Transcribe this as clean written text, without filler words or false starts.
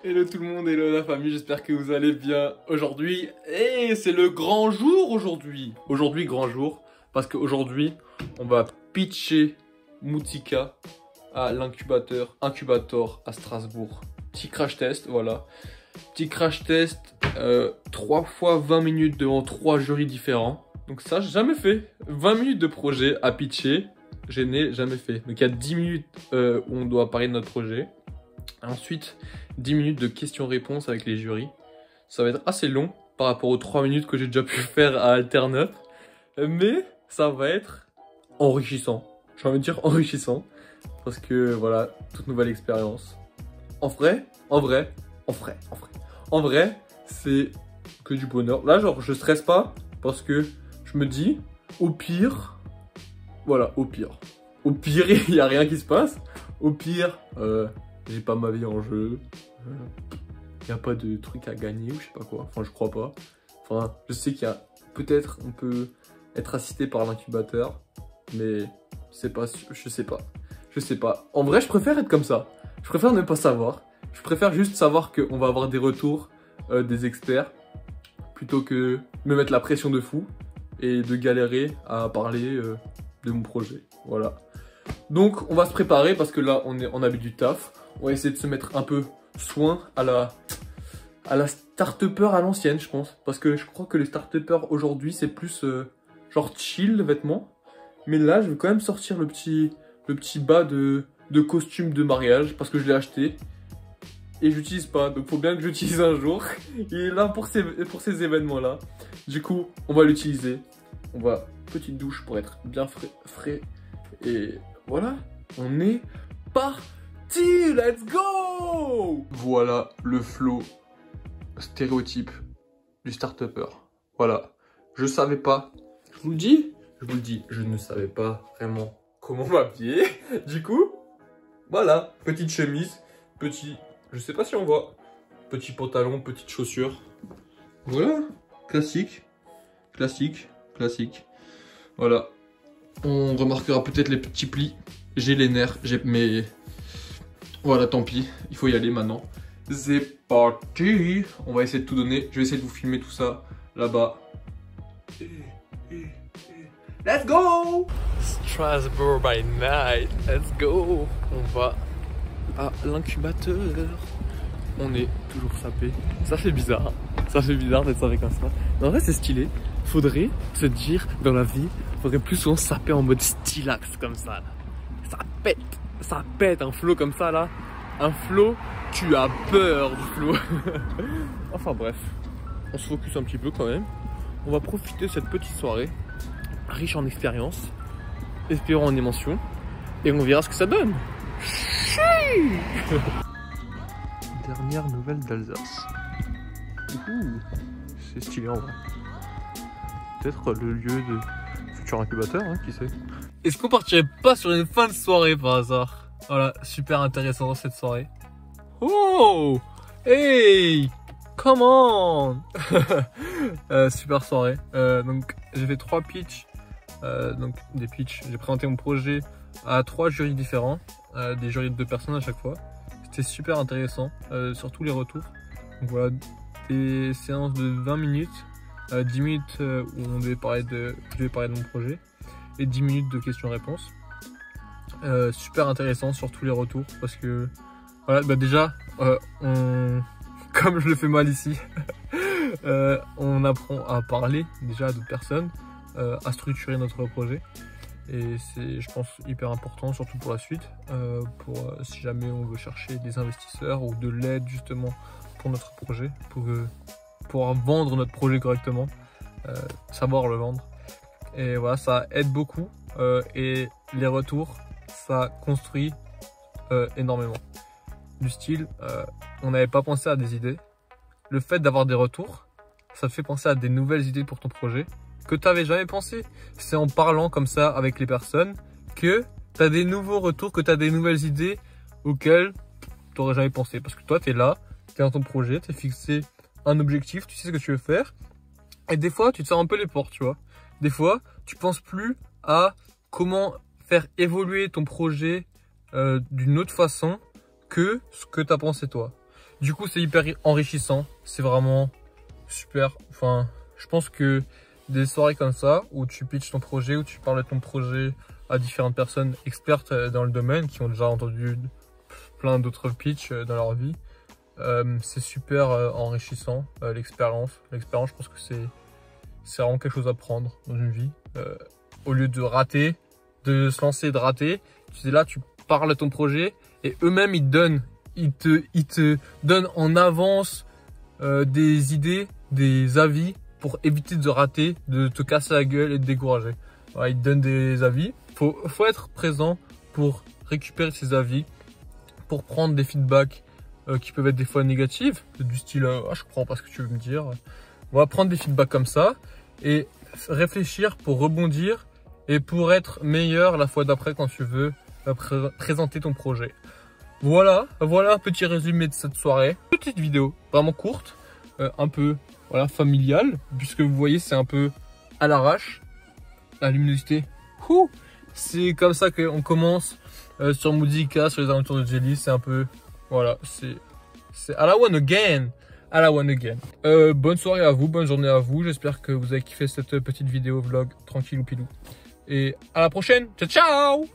Hello tout le monde, hello la famille, j'espère que vous allez bien aujourd'hui. Et c'est le grand jour aujourd'hui. Aujourd'hui, grand jour, parce qu'aujourd'hui, on va pitcher Moutika à incubator à Strasbourg. Petit crash test, voilà. Petit crash test, 3 fois 20 minutes devant 3 jurys différents. Donc ça, j'ai jamais fait. 20 minutes de projet à pitcher, je n'ai jamais fait. Donc il y a 10 minutes où on doit parler de notre projet. Ensuite, 10 minutes de questions-réponses avec les jurys. Ça va être assez long par rapport aux 3 minutes que j'ai déjà pu faire à Alterneup. Mais ça va être enrichissant. J'ai envie de dire enrichissant. Parce que voilà, toute nouvelle expérience. En vrai, c'est que du bonheur. Là, genre, je stresse pas parce que je me dis, au pire, voilà, au pire, il n'y a rien qui se passe. Au pire, j'ai pas ma vie en jeu. Y a pas de truc à gagner ou je sais pas quoi. Enfin, je crois pas. Enfin, je sais qu'il y a peut-être on peut être assisté par l'incubateur, mais c'est pas, je sais pas. En vrai, je préfère être comme ça. Je préfère ne pas savoir. Je préfère juste savoir qu'on va avoir des retours des experts plutôt que me mettre la pression de fou et de galérer à parler de mon projet. Voilà. Donc, on va se préparer parce que là, on a du taf. On va essayer de se mettre un peu soin à la start-upper à l'ancienne, je pense. Parce que je crois que les start-uppers aujourd'hui, c'est plus genre chill, vêtements. Mais là, je vais quand même sortir le petit bas de costume de mariage parce que je l'ai acheté. Et j'utilise pas, donc faut bien que j'utilise un jour. Il est là pour ces événements-là. Du coup, on va l'utiliser. On va, petite douche pour être bien frais. Et voilà, on est parti. Let's go! Voilà le flow stéréotype du start-upper. Voilà. Je savais pas. Je vous le dis, je ne savais pas vraiment comment m'habiller. Du coup, voilà. Petite chemise, je sais pas si on voit. Petit pantalon, petite chaussure. Voilà. Classique. Voilà. On remarquera peut-être les petits plis. J'ai les nerfs, mais voilà, tant pis, il faut y aller maintenant. C'est parti. On va essayer de tout donner. Je vais essayer de vous filmer tout ça là-bas. Let's go! Strasbourg by night. Let's go. On va à l'incubateur. On est toujours sapé. Ça fait bizarre. Ça fait bizarre d'être sapé comme ça. Mais en vrai, c'est stylé. Faudrait se dire, dans la vie, faudrait plus souvent saper en mode stylax comme ça. Là. Ça pète un flow comme ça là. Un flow, tu as peur du flow. Enfin bref, on se focus un petit peu quand même. On va profiter de cette petite soirée, riche en expérience, espérons en émotion, et on verra ce que ça donne. Dernière nouvelle d'Alsace. C'est stylé en vrai. Peut-être le lieu de futur incubateur, hein, qui sait. Est-ce qu'on partirait pas sur une fin de soirée par hasard? Voilà, super intéressant cette soirée. Oh! Hey! Come on! Super soirée. Donc j'ai fait 3 pitchs. Donc des pitchs. J'ai présenté mon projet à 3 jurys différents. Des jurys de 2 personnes à chaque fois. C'était super intéressant. Surtout les retours. Donc voilà, des séances de 20 minutes. 10 minutes où je devais parler de mon projet. Et 10 minutes de questions-réponses. Super intéressant sur tous les retours parce que voilà, bah déjà comme je le fais mal ici on apprend à parler déjà à d'autres personnes, à structurer notre projet et c'est, je pense, hyper important surtout pour la suite, pour si jamais on veut chercher des investisseurs ou de l'aide justement pour notre projet, pour pouvoir vendre notre projet correctement, savoir le vendre. Et voilà, ça aide beaucoup et les retours, ça construit énormément. Du style, on n'avait pas pensé à des idées. Le fait d'avoir des retours, ça te fait penser à des nouvelles idées pour ton projet que tu n'avais jamais pensé. C'est en parlant comme ça avec les personnes que tu as des nouveaux retours, que tu as des nouvelles idées auxquelles tu n'aurais jamais pensé. Parce que toi, tu es là, tu es dans ton projet, tu es fixé un objectif, tu sais ce que tu veux faire. Et des fois, tu te sers un peu les portes, tu vois. Des fois, tu penses plus à comment faire évoluer ton projet d'une autre façon que ce que tu as pensé toi. Du coup, c'est hyper enrichissant. C'est vraiment super. Enfin, je pense que des soirées comme ça, où tu pitches ton projet, où tu parles de ton projet à différentes personnes expertes dans le domaine, qui ont déjà entendu plein d'autres pitchs dans leur vie, c'est super enrichissant. L'expérience, je pense que c'est vraiment quelque chose à prendre dans une vie. Au lieu de rater, de se lancer, de rater, tu es là, tu parles de ton projet et eux-mêmes ils te donnent en avance des idées, des avis pour éviter de rater, de te casser la gueule et de décourager. Voilà, ils te donnent des avis. Faut être présent pour récupérer ces avis, pour prendre des feedbacks qui peuvent être des fois négatifs, du style ah, je comprends pas ce que tu veux me dire. On va prendre des feedbacks comme ça et réfléchir pour rebondir et pour être meilleur la fois d'après quand tu veux présenter ton projet. Voilà un petit résumé de cette soirée. Petite vidéo vraiment courte, un peu voilà, familiale, puisque vous voyez c'est un peu à l'arrache. La luminosité, c'est comme ça qu'on commence sur Moudica, sur les aventures de Jelly. C'est un peu, voilà, c'est à la one again. À la one again. Bonne soirée à vous, bonne journée à vous. J'espère que vous avez kiffé cette petite vidéo vlog tranquille ou pilou. Et à la prochaine. Ciao, ciao!